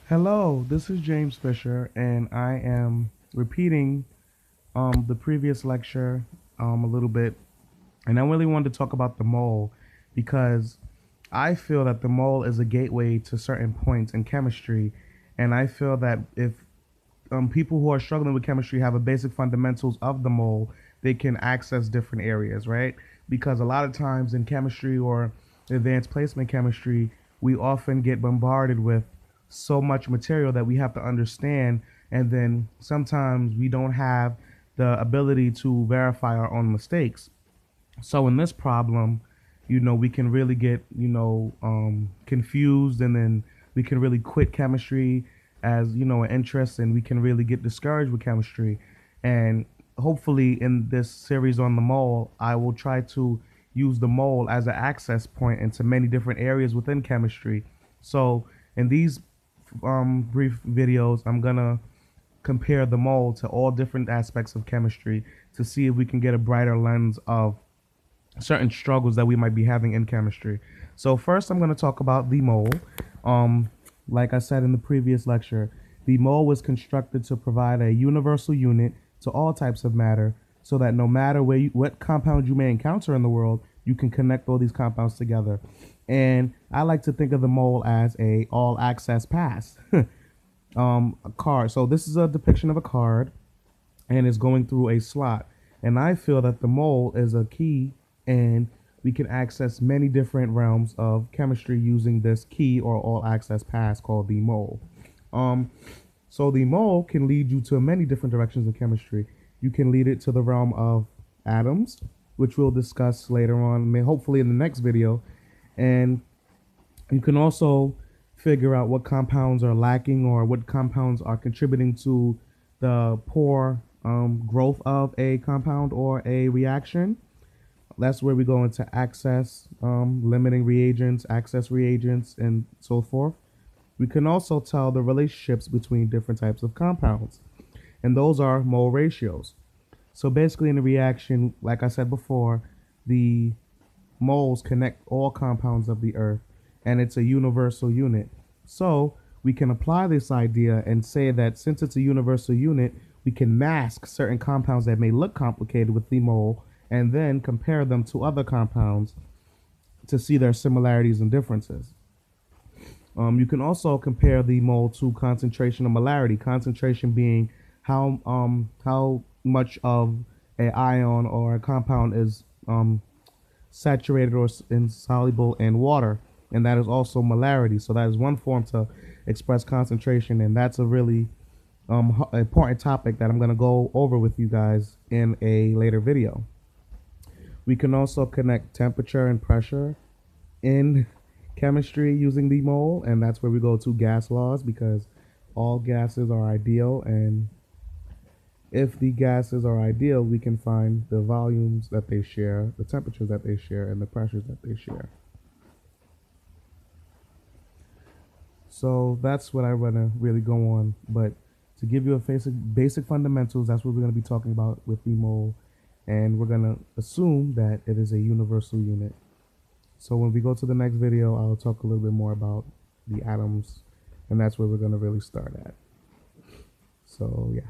Hello, this is James Fisher, and I am repeating the previous lecture a little bit. And I really wanted to talk about the mole because I feel that the mole is a gateway to certain points in chemistry. And I feel that if people who are struggling with chemistry have a basic fundamentals of the mole, they can access different areas, right? Because a lot of times in chemistry or advanced placement chemistry, we often get bombarded with so much material that we have to understand, and then sometimes we don't have the ability to verify our own mistakes. So in this problem, we can really get, confused, and then we can really quit chemistry as, an interest, and we can really get discouraged with chemistry. And hopefully in this series on the mole, I will try to use the mole as an access point into many different areas within chemistry. So in these brief videos, I'm gonna compare the mole to all different aspects of chemistry to see if we can get a brighter lens of certain struggles that we might be having in chemistry. So first, I'm going to talk about the mole. Um, like I said in the previous lecture, the mole was constructed to provide a universal unit to all types of matter, so that no matter what compound you may encounter in the world, you can connect all these compounds together. And I like to think of the mole as a all access pass. A card. So this is a depiction of a card, and it's going through a slot. And I feel that the mole is a key, and we can access many different realms of chemistry using this key or all access pass called the mole. Um, so the mole can lead you to many different directions in chemistry. You can lead it to the realm of atoms, which we'll discuss later on, hopefully in the next video. And you can also figure out what compounds are lacking or what compounds are contributing to the poor growth of a compound or a reaction. That's where we go into access, limiting reagents, access reagents, and so forth. We can also tell the relationships between different types of compounds, and those are mole ratios. So basically in the reaction, like I said before, the moles connect all compounds of the earth, and it's a universal unit. So we can apply this idea and say that since it's a universal unit, we can mask certain compounds that may look complicated with the mole, and then compare them to other compounds to see their similarities and differences. You can also compare the mole to concentration or molarity. Concentration being how much of a ion or a compound is saturated or insoluble in water, and that is also molarity. So that is one form to express concentration, and that's a really important topic that I'm going to go over with you guys in a later video. We can also connect temperature and pressure in chemistry using the mole, and that's where we go to gas laws, because all gases are ideal, and if the gases are ideal, we can find the volumes that they share, the temperatures that they share, and the pressures that they share. So that's what I want to really go on, but to give you a basic fundamentals, that's what we're going to be talking about with the mole, and we're going to assume that it is a universal unit. So when we go to the next video, I'll talk a little bit more about the atoms, and that's where we're going to really start at. So yeah.